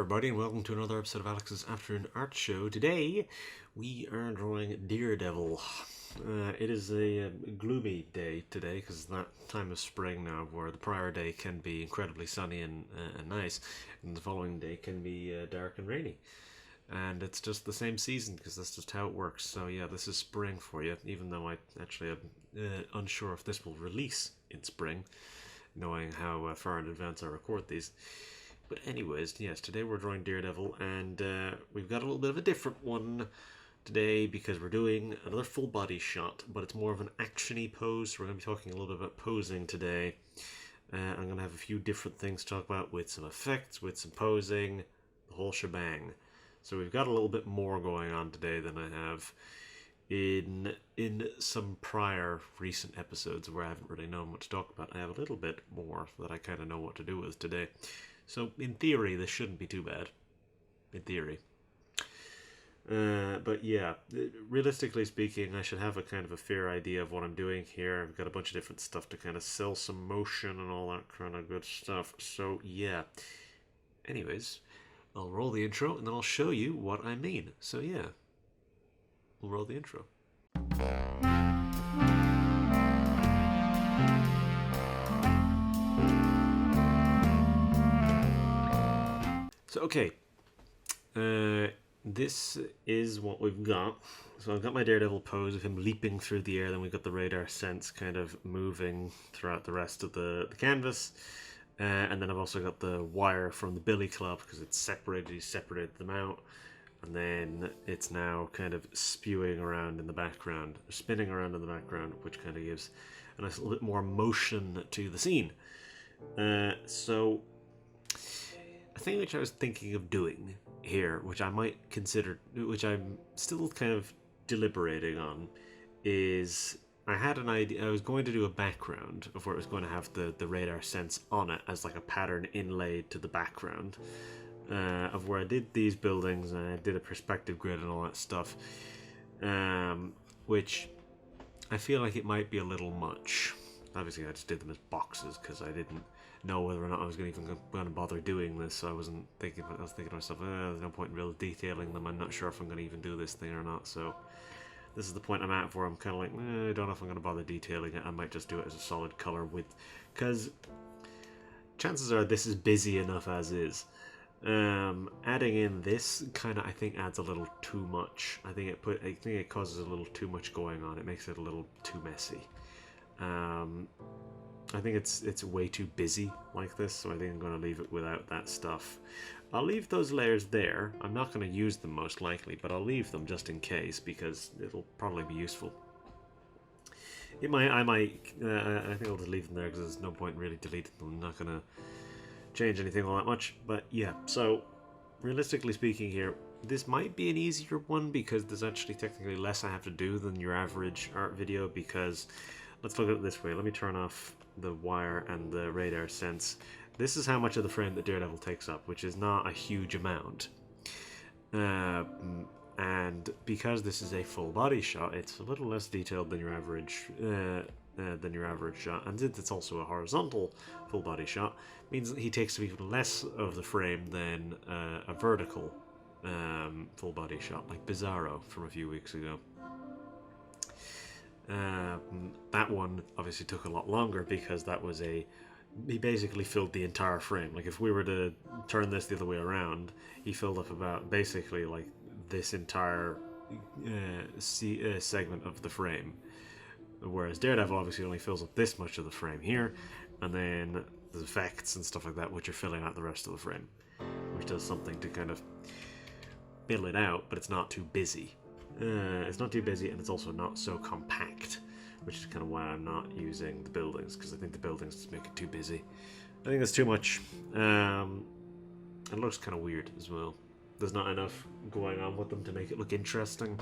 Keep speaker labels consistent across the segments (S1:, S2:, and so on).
S1: everybody, and welcome to another episode of Alex's Afternoon Art Show. Today, we are drawing Daredevil. It is a gloomy day today, because it's that time of spring now where the prior day can be incredibly sunny and nice, and the following day can be dark and rainy. And it's just the same season, because that's just how it works. So yeah, this is spring for you, even though I actually am unsure if this will release in spring, knowing how far in advance I record these. But anyways, yes, today we're drawing Daredevil, and we've got a little bit of a different one today because we're doing another full body shot, but it's more of an action-y pose. So we're going to be talking a little bit about posing today. I'm going to have a few different things to talk about with some effects, with some posing, the whole shebang. So we've got a little bit more going on today than I have in some prior recent episodes where I haven't really known what to talk about. I have a little bit more that I kind of know what to do with today. So, in theory, this shouldn't be too bad. In theory. But yeah, realistically speaking, I should have a kind of a fair idea of what I'm doing here. I've got a bunch of different stuff to kind of sell some motion and all that kind of good stuff. So, yeah. Anyways, I'll roll the intro and then I'll show you what I mean. So, yeah. We'll roll the intro. So, okay, this is what we've got. So I've got my Daredevil pose of him leaping through the air, then we've got the radar sense kind of moving throughout the rest of the canvas. And then I've also got the wire from the billy club because it's separated, he separated them out. And then it's now kind of spewing around in the background, spinning around in the background, which kind of gives a nice little bit more motion to the scene. So a thing which I was thinking of doing here, which I might consider, which I'm still kind of deliberating on, is I had an idea. I was going to do a background of where it was going to have the radar sense on it as like a pattern inlaid to the background of where I did these buildings and I did a perspective grid and all that stuff, which I feel like it might be a little much. Obviously, I just did them as boxes because I didn't know whether or not I was going to bother doing this. So I wasn't thinking. I was thinking to myself, there's no point in really detailing them. I'm not sure if I'm going to even do this thing or not. So this is the point I'm at where I'm kind of like, I don't know if I'm going to bother detailing it. I might just do it as a solid color with, because chances are this is busy enough as is. Adding in this kind of, I think, adds a little too much. I think it causes a little too much going on. It makes it a little too messy. I think it's way too busy like this, so I think I'm going to leave it without that stuff. I'll leave those layers there. I'm not going to use them most likely, but I'll leave them just in case because it'll probably be useful. I think I'll just leave them there because there's no point in really deleting them. I'm not going to change anything all that much, but yeah. So realistically speaking here, this might be an easier one because there's actually technically less I have to do than your average art video, because let's look at it this way. Let me turn off the wire and the radar sense. This is how much of the frame that Daredevil takes up, which is not a huge amount. And because this is a full body shot, it's a little less detailed than your average shot. And since it's also a horizontal full body shot, means that he takes up even less of the frame than a vertical full body shot, like Bizarro from a few weeks ago. That one obviously took a lot longer because that was he basically filled the entire frame. Like if we were to turn this the other way around, he filled up about basically like this entire segment of the frame. Whereas Daredevil obviously only fills up this much of the frame here, and then the effects and stuff like that, which are filling out the rest of the frame, which does something to kind of fill it out, but it's not too busy. It's not too busy, and it's also not so compact, which is kind of why I'm not using the buildings, because I think the buildings just make it too busy. I think there's too much. It looks kind of weird as well. There's not enough going on with them to make it look interesting,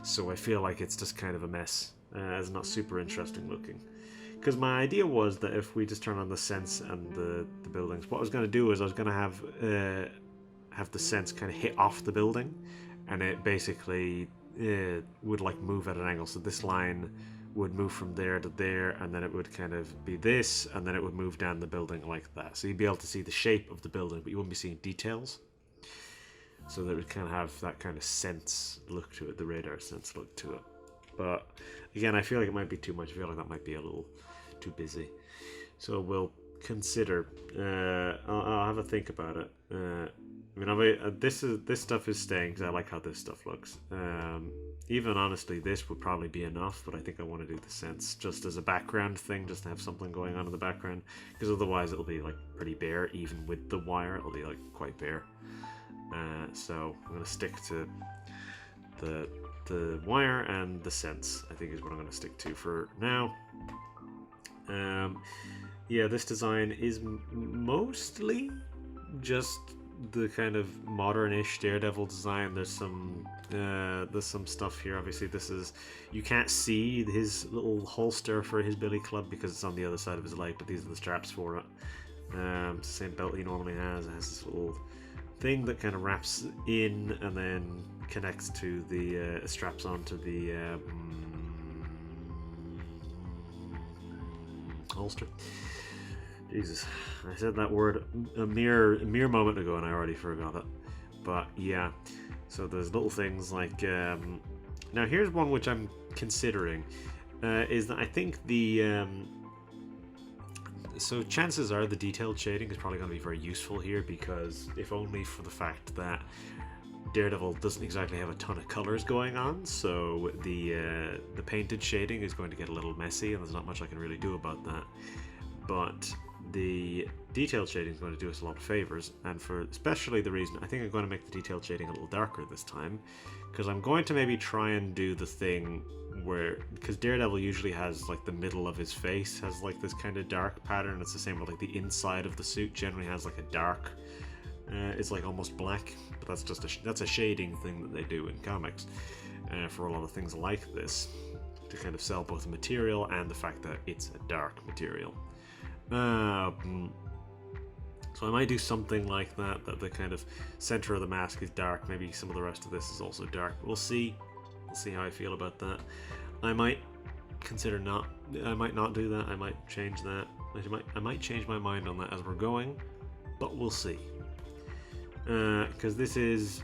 S1: so I feel like it's just kind of a mess. It's not super interesting looking. Because my idea was that if we just turn on the sense and the buildings, what I was going to do is I was going to have the sense kind of hit off the building, and it basically would like move at an angle. So this line would move from there to there, and then it would kind of be this, and then it would move down the building like that. So you'd be able to see the shape of the building, but you wouldn't be seeing details. so that it would kind of have that kind of sense look to it, the radar sense look to it. But again, I feel like it might be too much. I feel like that might be a little too busy. So we'll consider. I'll have a think about it. I mean, this stuff is staying because I like how this stuff looks. Even honestly, this would probably be enough, but I think I want to do the sense just as a background thing, just to have something going on in the background, because otherwise it'll be like pretty bare. Even with the wire, it'll be like quite bare. So I'm gonna stick to the wire and the sense. I think is what I'm gonna stick to for now. Yeah, this design is mostly just the kind of modern-ish Daredevil design. There's some stuff here. Obviously, you can't see his little holster for his billy club because it's on the other side of his leg, but these are the straps for it. It's the same belt he normally has. It has this little thing that kind of wraps in and then connects to the straps onto the holster. Jesus, I said that word a mere moment ago and I already forgot it. But yeah, so there's little things like now here's one which I'm considering, is that I think so chances are the detailed shading is probably going to be very useful here, because if only for the fact that Daredevil doesn't exactly have a ton of colors going on, so the painted shading is going to get a little messy, and there's not much I can really do about that. But the detailed shading is going to do us a lot of favors, and for especially the reason I think I'm going to make the detailed shading a little darker this time, because I'm going to maybe try and do the thing where, because Daredevil usually has like the middle of his face has like this kind of dark pattern. It's the same with like the inside of the suit generally has like a dark, it's like almost black, but that's just that's a shading thing that they do in comics for a lot of things like this, to kind of sell both the material and the fact that it's a dark material. So I might do something like that, that the kind of center of the mask is dark. Maybe some of the rest of this is also dark. We'll see. We'll see how I feel about that. I might consider I might not do that. I might change that. I might change my mind on that as we're going, but we'll see. Because this is,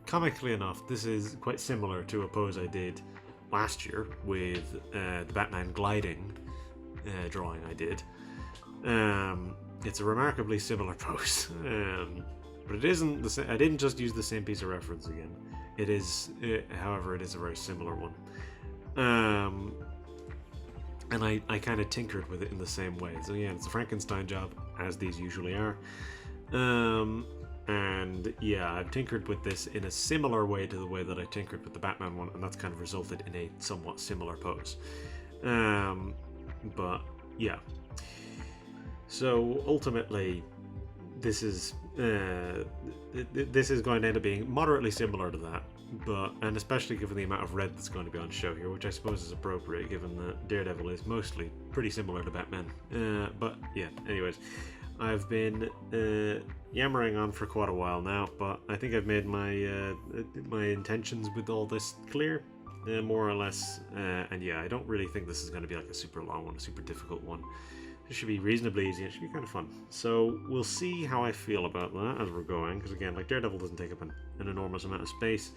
S1: comically enough, this is quite similar to a pose I did last year with the Batman gliding drawing I did. It's a remarkably similar pose, but it isn't the same. I didn't just use the same piece of reference again. However, it is a very similar one. And I kind of tinkered with it in the same way. So yeah, it's a Frankenstein job, as these usually are. And yeah, I've tinkered with this in a similar way to the way that I tinkered with the Batman one, and that's kind of resulted in a somewhat similar pose. But yeah. So ultimately, this is going to end up being moderately similar to that, and especially given the amount of red that's going to be on show here, which I suppose is appropriate given that Daredevil is mostly pretty similar to Batman. But yeah, anyways, I've been yammering on for quite a while now, but I think I've made my my intentions with all this clear, more or less. And yeah, I don't really think this is going to be like a super long one, a super difficult one. It should be reasonably easy. It should be kind of fun. So we'll see how I feel about that as we're going, because again, like Daredevil doesn't take up an enormous amount of space,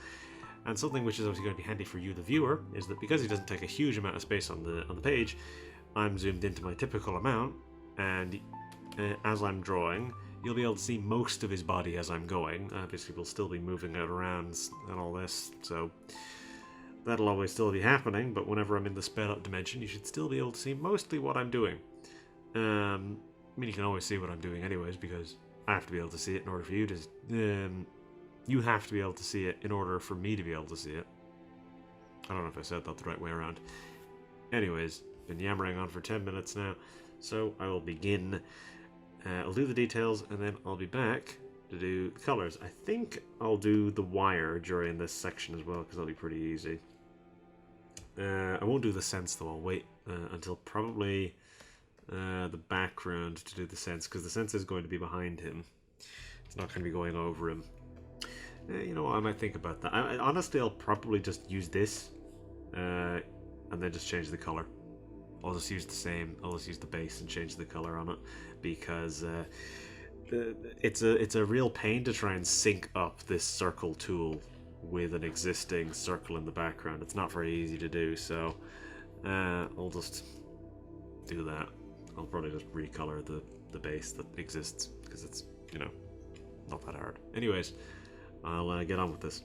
S1: and something which is obviously going to be handy for you, the viewer, is that because he doesn't take a huge amount of space on the page, I'm zoomed into my typical amount, and as I'm drawing, you'll be able to see most of his body as I'm going. Obviously, we'll still be moving out around and all this, so that'll always still be happening. But whenever I'm in the sped up dimension, you should still be able to see mostly what I'm doing. I mean, you can always see what I'm doing anyways, because I have to be able to see it in order for you to... you have to be able to see it in order for me to be able to see it. I don't know if I said that the right way around. Anyways, been yammering on for 10 minutes now, so I will begin. I'll do the details, and then I'll be back to do the colors. I think I'll do the wire during this section as well, because that'll be pretty easy. I won't do the sense, though. I'll wait until probably... the background to do the sense, because the sense is going to be behind him. It's not going to be going over him. You know what, I might think about that. Honestly, I'll probably just use this and then just change the color. I'll just use the base and change the color on it, because it's a real pain to try and sync up this circle tool with an existing circle in the background. It's not very easy to do, so I'll just do that. I'll probably just recolor the base that exists, because it's, you know, not that hard. Anyways, I'll get on with this.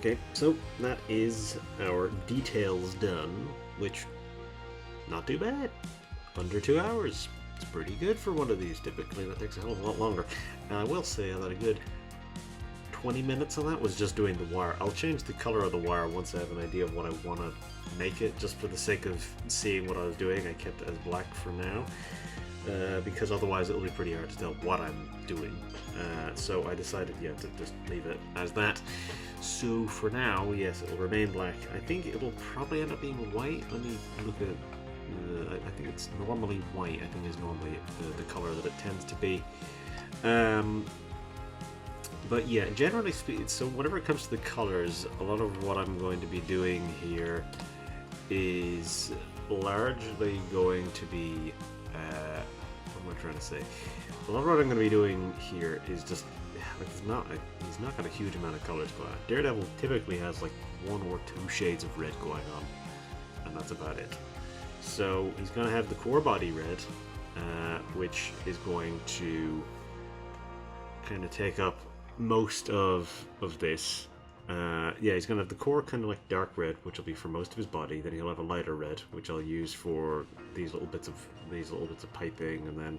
S1: Okay, so that is our details done, which, not too bad. Under 2 hours. It's pretty good for one of these. Typically that takes a hell of a lot longer. Now I will say that a good 20 minutes on that was just doing the wire. I'll change the color of the wire once I have an idea of what I want to make it, just for the sake of seeing what I was doing. I kept it as black for now, because otherwise it'll be pretty hard to tell what I'm doing. So I decided, yeah, to just leave it as that. So for now, yes, it'll remain black. I think it'll probably end up being white. Let me look at I think it's normally white. I think is normally the color that it tends to be. But yeah, generally speaking, so whenever it comes to the colors, a lot of what I'm going to be doing here is largely going to be, what am I trying to say? A lot of what I'm going to be doing here is just, like, he's not got a huge amount of colors going on. Daredevil typically has like 1 or 2 shades of red going on, and that's about it. So he's going to have the core body red, which is going to kind of take up most of this. Yeah, he's going to have the core kind of like dark red, which will be for most of his body. Then he'll have a lighter red, which I'll use for these little bits of piping, and then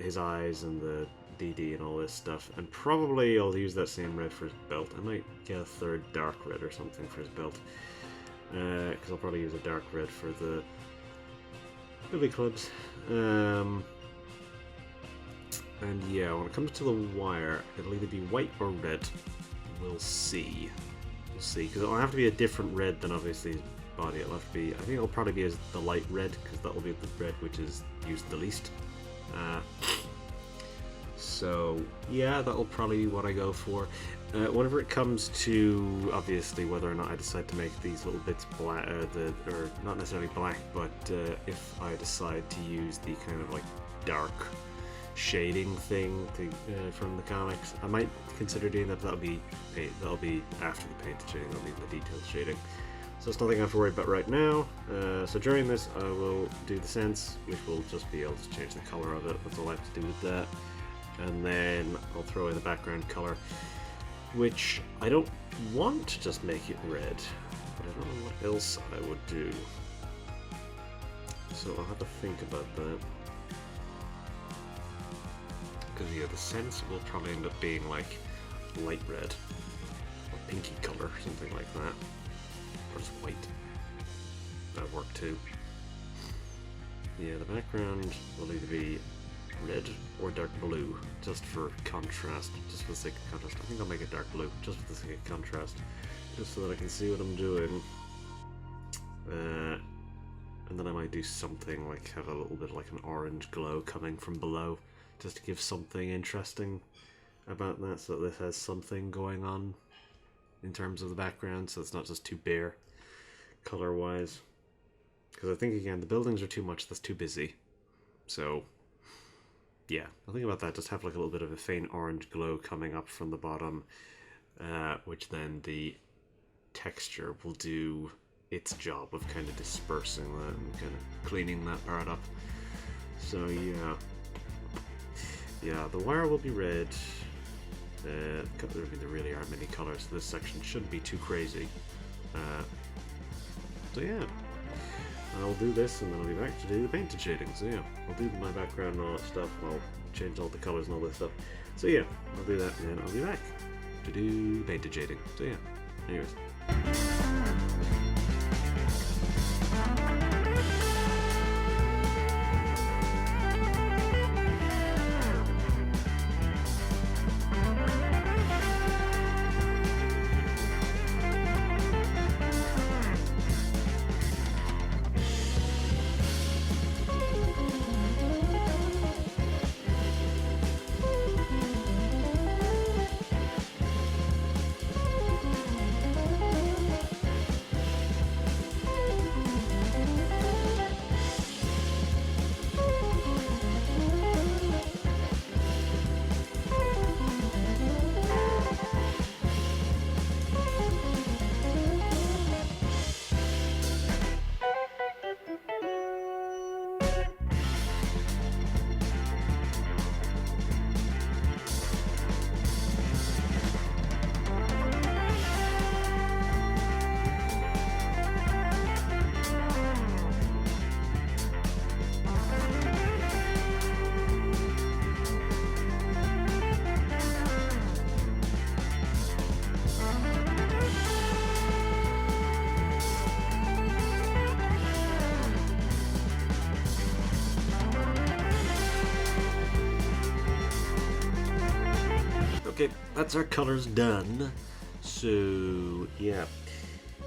S1: his eyes and the DD and all this stuff. And probably I'll use that same red for his belt. I might get a third dark red or something for his belt, because I'll probably use a dark red for the billy clubs. And yeah, when it comes to the wire, it'll either be white or red. We'll see. We'll see, because it'll have to be a different red than obviously his body. It'll have to be, I think it'll probably be as the light red, because that'll be the red which is used the least. So yeah, that'll probably be what I go for. Whenever it comes to obviously whether or not I decide to make these little bits black, or not necessarily black, but if I decide to use the kind of like dark shading thing from the comics, I might consider doing that. That'll be after the painted shading. That'll be the detailed shading. So it's nothing I have to worry about right now. So during this, I will do the sense, which will just be able to change the color of it. That's all I have to do with that. And then I'll throw in the background color, which I don't want to just make it red, but I don't know what else I would do. So I'll have to think about that. Because yeah, the sense will probably end up being like light red or pinky color, something like that, or just white. That'd work too. Yeah, the background will either be red or dark blue, just for contrast, just for the sake of contrast. I think I'll make it dark blue, just for the sake of contrast, just so that I can see what I'm doing. And then I might do something like have a little bit like an orange glow coming from below, just to give something interesting about that, so that this has something going on in terms of the background, so it's not just too bare color-wise. Because I think, again, the buildings are too much, that's too busy. So, yeah, I'll think about that, just have like a little bit of a faint orange glow coming up from the bottom, which then the texture will do its job of kind of dispersing that and kind of cleaning that part up. So, yeah. Yeah, the wire will be red. There really aren't many colors, so this section shouldn't be too crazy. So yeah, I'll do this and then I'll be back to do the painted shading. So yeah, I'll do my background and all that stuff. I'll change all the colors and all this stuff. So yeah, I'll do that and then I'll be back to do painted shading. So yeah, anyways. Okay, that's our colors done. So, yeah.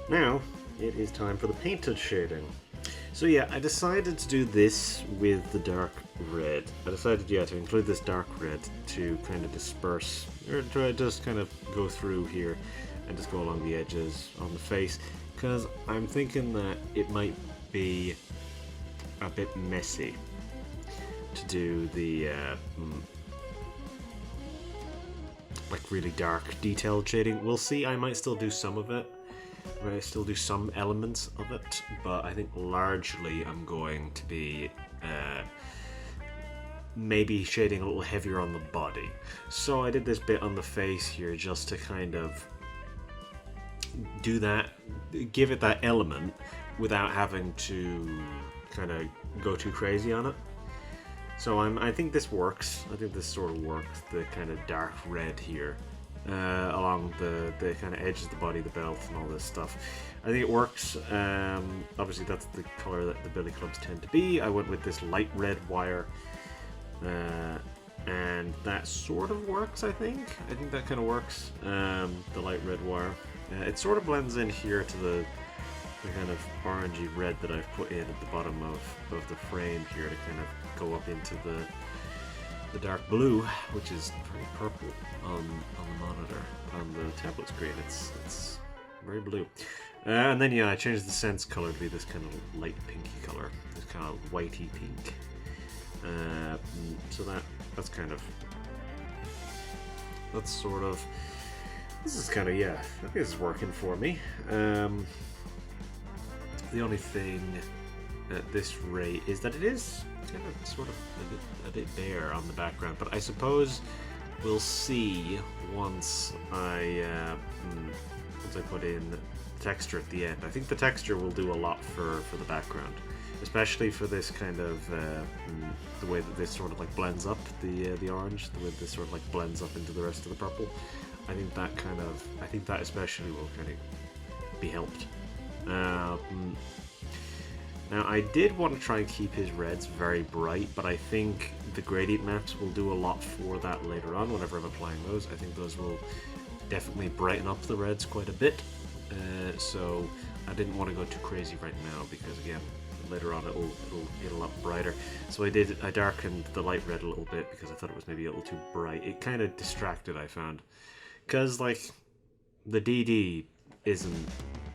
S1: Now, it is time for the painted shading. So yeah, I decided to do this with the dark red. I decided, yeah, to include this dark red to kind of disperse, or try to just kind of go through here and just go along the edges on the face, because I'm thinking that it might be a bit messy to do the like really dark detailed shading. We'll see, I might still do some of it. I might still do some elements of it, but I think largely I'm going to be maybe shading a little heavier on the body. So I did this bit on the face here just to kind of do that, give it that element without having to kind of go too crazy on it. So I think this works. I think this sort of works, the kind of dark red here along the kind of edges of the body, the belt and all this stuff. I think it works. Obviously that's the color that the billy clubs tend to be. I went with this light red wire and that sort of works, I think. I think that kind of works, the light red wire. It sort of blends in here to the kind of orangey red that I've put in at the bottom of the frame here to kind of go up into the dark blue, which is very purple on the monitor. On the tablet screen, it's very blue. And then yeah, I changed the sense color to be this kind of light pinky color, this kind of whitey pink. So that's kind of, that's sort of, this is kind of, yeah, I think this is working for me. The only thing at this rate is that it is kind of sort of a bit bare on the background, but I suppose we'll see once I put in texture at the end. I think the texture will do a lot for the background, especially for this kind of the way that this sort of like blends up the orange, the way this sort of like blends up into the rest of the purple. I think that especially will kind of be helped. Now I did want to try and keep his reds very bright, but I think the gradient maps will do a lot for that later on whenever I'm applying those. I think those will definitely brighten up the reds quite a bit. So I didn't want to go too crazy right now because again, later on it'll get a lot brighter. So I darkened the light red a little bit because I thought it was maybe a little too bright. It kind of distracted, I found, because like the DD isn't,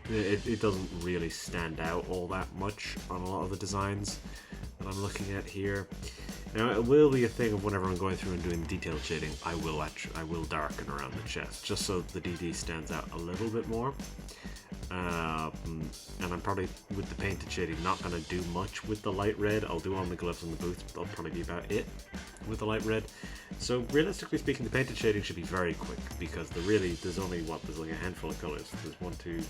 S1: it doesn't really stand out all that much on a lot of the designs that I'm looking at here. Now it will be a thing of whenever I'm going through and doing detailed shading, I will darken around the chest just so the DD stands out a little bit more. And I'm probably, with the painted shading, not going to do much with the light red. I'll do on the gloves and the boots, but that'll probably be about it with the light red. So realistically speaking, the painted shading should be very quick because there's only there's like a handful of colors. There's 1, 2,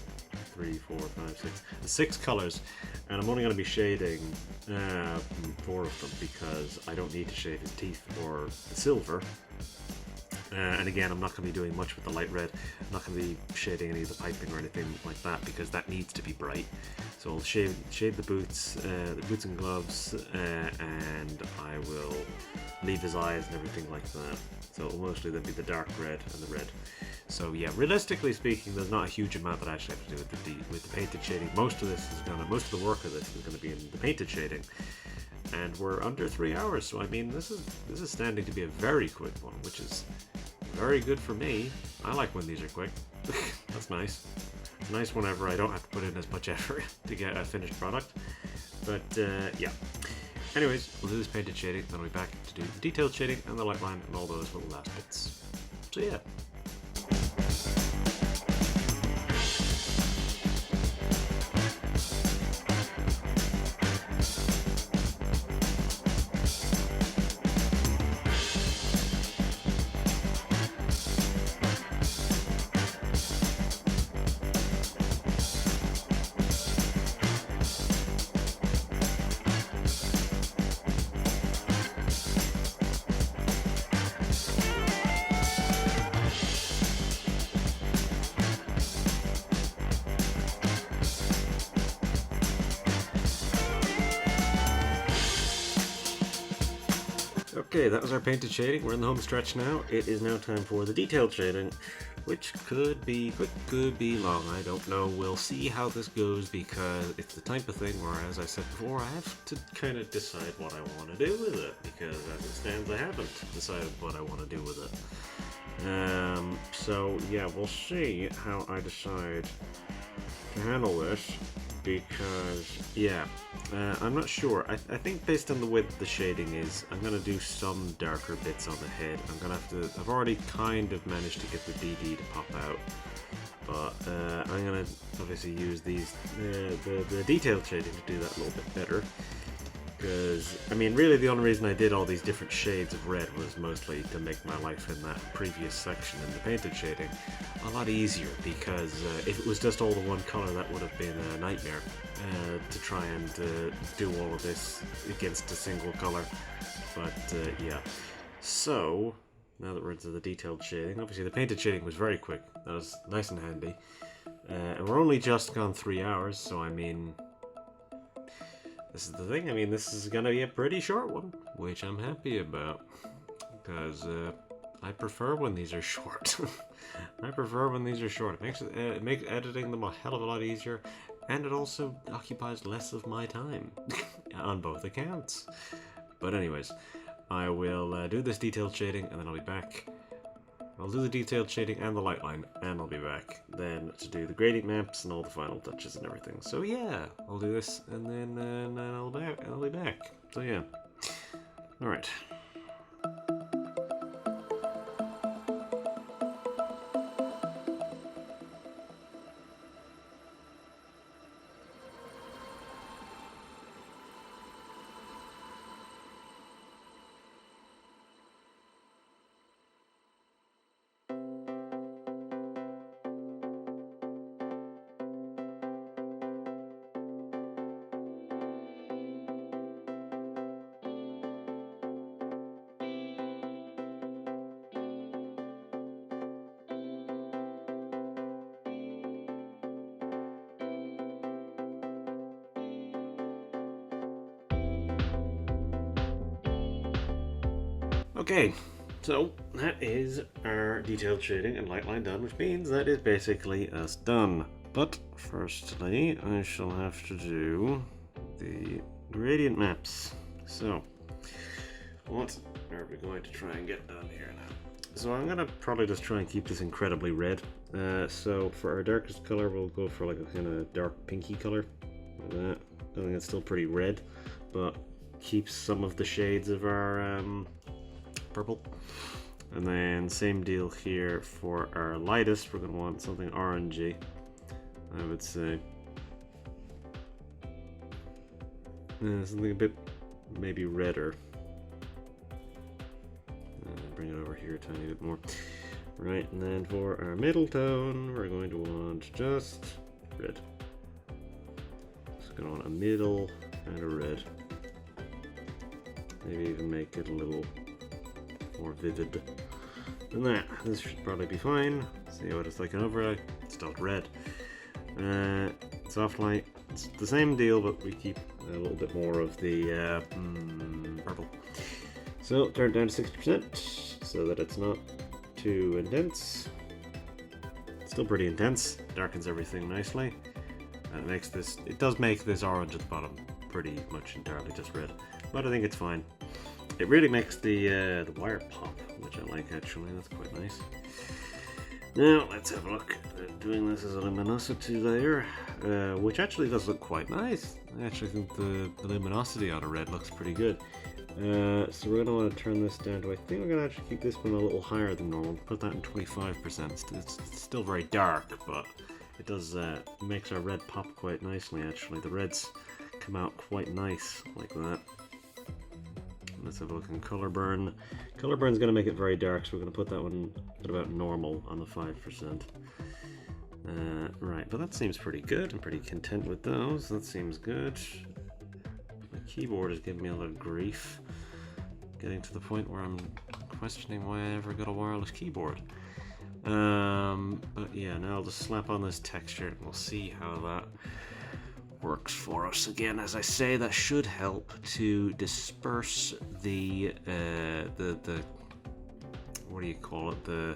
S1: 3, 4, 5, 6. There's 6 colors, and I'm only going to be shading 4 of them because I don't need to shade his teeth or the silver. And again, I'm not going to be doing much with the light red. I'm not going to be shading any of the piping or anything like that because that needs to be bright. So I'll shade the boots and gloves, and I will leave his eyes and everything like that. So it'll mostly then be the dark red and the red. So yeah, realistically speaking, there's not a huge amount that I actually have to do with the painted shading. Most of the work of this is going to be in the painted shading. And we're under 3 hours, so I mean, this is standing to be a very quick one, which is very good for me. I like when these are quick. That's nice. It's nice whenever I don't have to put in as much effort to get a finished product. But yeah. Anyways, we'll do this painted shading, then we'll be back to do the detailed shading and the light line and all those little last bits. So yeah. Okay, that was our painted shading. We're in the home stretch now. It is now time for the detailed shading, which could be quick, could be long. I don't know. We'll see how this goes because it's the type of thing where, as I said before, I have to kind of decide what I want to do with it because as it stands, I haven't decided what I want to do with it. So yeah, we'll see how I decide to handle this because, yeah, I'm not sure. I think based on the way that the shading is, I'm going to do some darker bits on the head. I've already kind of managed to get the DD to pop out, but I'm going to obviously use the detailed shading to do that a little bit better. Because, I mean, really the only reason I did all these different shades of red was mostly to make my life in that previous section in the painted shading a lot easier, because if it was just all the one color, that would have been a nightmare to try and do all of this against a single color. But yeah, so now that we're into the detailed shading, obviously the painted shading was very quick. That was nice and handy. And we're only just gone 3 hours, so I mean, this is the thing. I mean, this is gonna be a pretty short one, which I'm happy about, because I prefer when these are short. I prefer when these are short. It makes editing them a hell of a lot easier, and it also occupies less of my time on both accounts. But anyways, I will do this detailed shading, and then I'll be back. I'll do the detailed shading and the light line, and I'll be back then to do the gradient maps and all the final touches and everything. So yeah, I'll do this, and then I'll be back. So yeah, all right. Okay, so that is our detailed shading and light line done, which means that is basically us done. But firstly, I shall have to do the gradient maps. So, what are we going to try and get done here now? So I'm going to probably just try and keep this incredibly red. So for our darkest color, we'll go for like a kind of dark pinky color, like that. I think it's still pretty red, but keeps some of the shades of our purple. And then same deal here for our lightest. We're going to want something orangey, I would say. Something a bit maybe redder. Bring it over here a tiny bit more. Right, and then for our middle tone, we're going to want just red. Just going to want a middle and a red. Maybe even make it a little more vivid than that. This should probably be fine. See what it's like an overlay. It's still red. Soft light. It's the same deal, but we keep a little bit more of the purple. So turn it down to 60% so that it's not too intense. It's still pretty intense. Darkens everything nicely. And it makes this. It does make this orange at the bottom pretty much entirely just red, but I think it's fine. It really makes the wire pop, which I like actually. That's quite nice. Now let's have a look at doing this as a luminosity layer, which actually does look quite nice. I actually think the luminosity on a red looks pretty good. So we're going to want to turn this down to, I think we're going to actually keep this one a little higher than normal. Put that in 25%. It's still very dark, but it does makes our red pop quite nicely actually. The reds come out quite nice like that. Let's have a look in color burn. Color burn's going to make it very dark, so we're going to put that one at about normal on the 5%. Right, but that seems pretty good. I'm pretty content with those. That seems good. My keyboard is giving me a lot of grief. Getting to the point where I'm questioning why I ever got a wireless keyboard. But yeah, now I'll just slap on this texture and we'll see how that works for us. Again, as I say, that should help to disperse the what do you call it, the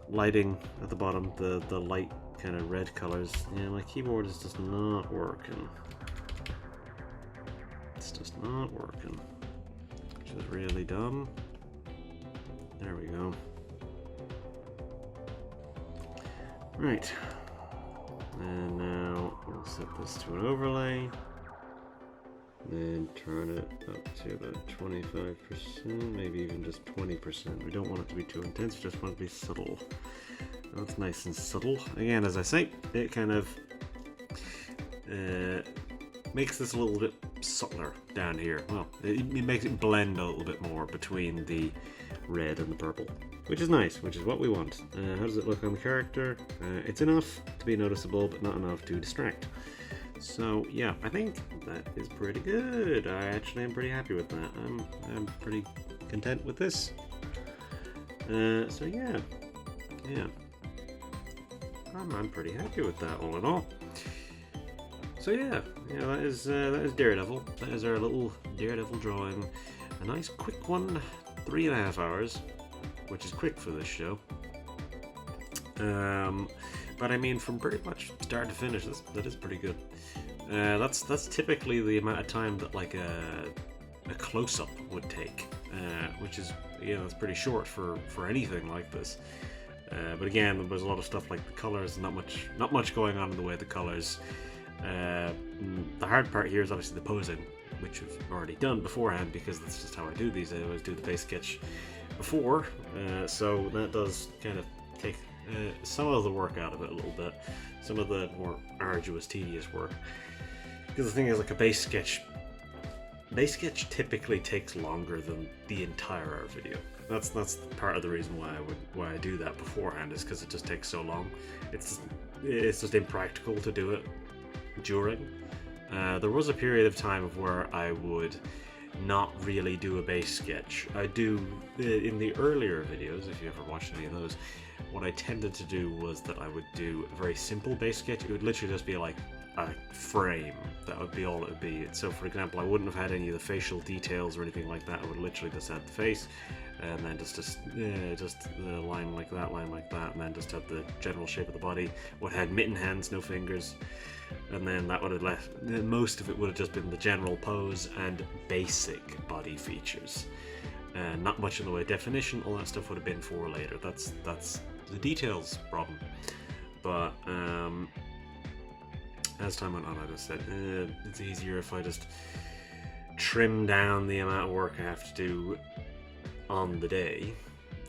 S1: lighting at the bottom, the light kind of red colors. Yeah, my keyboard is just not working. It's just not working, which is really dumb. There we go. Right, and now we'll set this to an overlay, then turn it up to about 25%, maybe even just 20%. We don't want it to be too intense, we just want it to be subtle. That's nice and subtle. Again, as I say, it kind of makes this a little bit subtler down here. Well, it makes it blend a little bit more between the red and the purple, which is nice, which is what we want. How does it look on the character? It's enough to be noticeable, but not enough to distract. So yeah, I think that is pretty good. I actually am pretty happy with that. I'm pretty content with this. So yeah, I'm pretty happy with that all in all. So yeah, that is Daredevil. That is our little Daredevil drawing. A nice quick one, 3.5 hours, which is quick for this show. But I mean, from pretty much start to finish, that is pretty good. That's typically the amount of time that like a close-up would take, which is that's pretty short for anything like this. But again, there's a lot of stuff like the colors. Not much going on in the way of the colors. The hard part here is obviously the posing, which I've already done beforehand because that's just how I do these. I always do the base sketch before, so that does kind of take some of the work out of it a little bit, some of the more arduous, tedious work. Because the thing is, like a base sketch typically takes longer than the entire art video. That's part of the reason why I do that beforehand, is because it just takes so long. It's just impractical to do it during. There was a period of time where I would not really do a base sketch. I do in the earlier videos, if you ever watched any of those, what I tended to do was that I would do a very simple base sketch. It would literally just be like a frame. That would be all it would be. So for example, I wouldn't have had any of the facial details or anything like that. I would literally just have the face, and then just the line like that, and then just have the general shape of the body. What had mitten hands, no fingers, and then that would have left. Most of it would have just been the general pose and basic body features. Not much in the way of definition. All that stuff would have been for later. That's the details problem. But as time went on, I just said it's easier if I just trim down the amount of work I have to do on the day,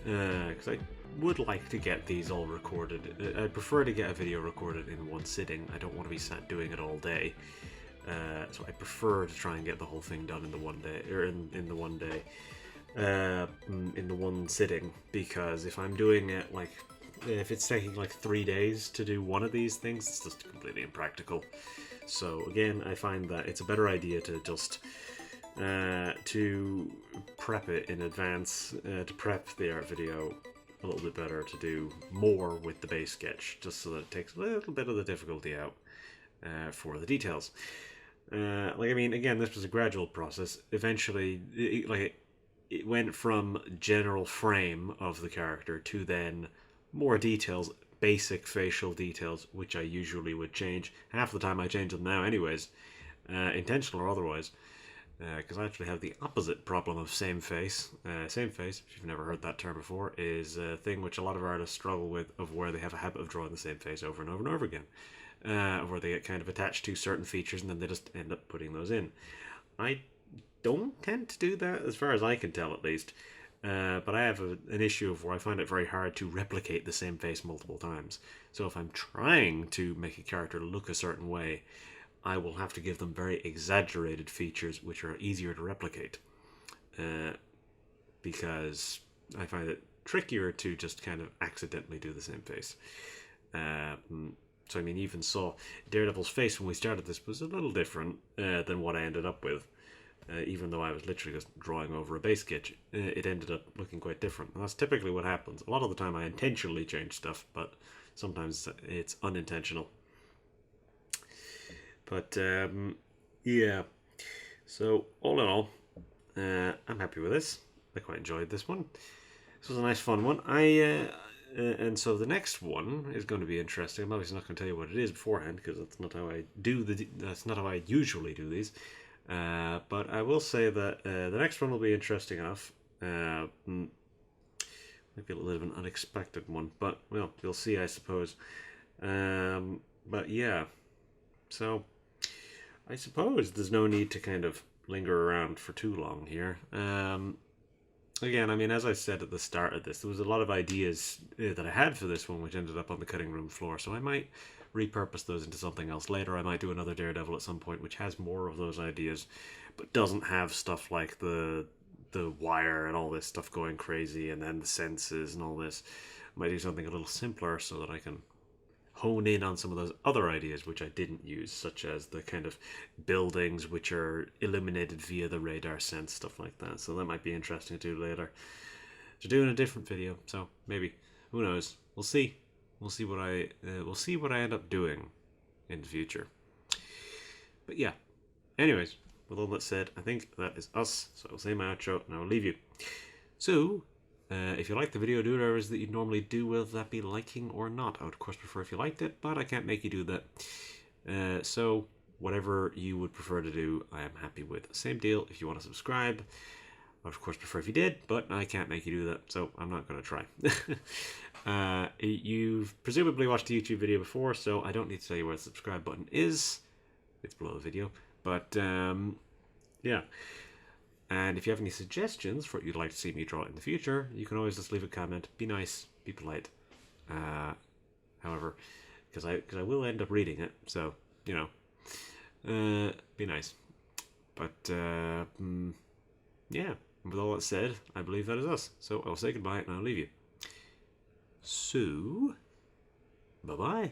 S1: because I would like to get these all recorded. I prefer to get a video recorded in one sitting. I don't want to be sat doing it all day, so I prefer to try and get the whole thing done in the one day, or in the one day, in the one sitting. Because if I'm doing it like, if it's taking like 3 days to do one of these things, it's just completely impractical. So again, I find that it's a better idea to just to prep it in advance, to prep the art video a little bit better, to do more with the base sketch, just so that it takes a little bit of the difficulty out for the details. Like, I mean, again, this was a gradual process. Eventually, it went from general frame of the character to then more details, basic facial details, which I usually would change. Half the time I change them now anyways, intentional or otherwise, because I actually have the opposite problem of same face. Same face, if you've never heard that term before, is a thing which a lot of artists struggle with, of where they have a habit of drawing the same face over and over and over again, where they get kind of attached to certain features and then they just end up putting those in. I don't tend to do that, as far as I can tell at least. But I have an issue of where I find it very hard to replicate the same face multiple times. So if I'm trying to make a character look a certain way, I will have to give them very exaggerated features which are easier to replicate. Because I find it trickier to just kind of accidentally do the same face. So I mean, even saw Daredevil's face when we started this was a little different than what I ended up with. Even though I was literally just drawing over a base sketch, it ended up looking quite different. And that's typically what happens. A lot of the time I intentionally change stuff, but sometimes it's unintentional. But yeah, so all in all, I'm happy with this. I quite enjoyed this one. This was a nice fun one. And so the next one is going to be interesting. I'm obviously not going to tell you what it is beforehand, because that's not how I do that's not how I usually do these. But I will say that the next one will be interesting enough. Might be a little bit of an unexpected one, but well, you'll see, I suppose. But yeah, so I suppose there's no need to kind of linger around for too long here. again, I mean, as I said at the start of this, there was a lot of ideas that I had for this one, which ended up on the cutting room floor. So I might repurpose those into something else later. I might do another Daredevil at some point, which has more of those ideas, but doesn't have stuff like the wire and all this stuff going crazy, and then the senses and all this. I might do something a little simpler so that I can hone in on some of those other ideas which I didn't use, such as the kind of buildings which are illuminated via the radar sense, stuff like that. So that might be interesting to do later. To do in a different video, so maybe, who knows? We'll see. We'll see what I end up doing in the future. But yeah. Anyways, with all that said, I think that is us. So I'll say my outro and I will leave you. So, if you liked the video, do whatever it is that you'd normally do, whether that be liking or not. I would, of course, prefer if you liked it, but I can't make you do that. So, whatever you would prefer to do, I am happy with. Same deal if you want to subscribe. I would, of course, prefer if you did, but I can't make you do that, so I'm not going to try. You've presumably watched a YouTube video before, so I don't need to tell you where the subscribe button is. It's below the video. But, yeah. And if you have any suggestions for what you'd like to see me draw in the future, you can always just leave a comment. Be nice, be polite. However, because I will end up reading it, so, you know, be nice. But, yeah, with all that said, I believe that is us. So I'll say goodbye and I'll leave you. So, bye-bye.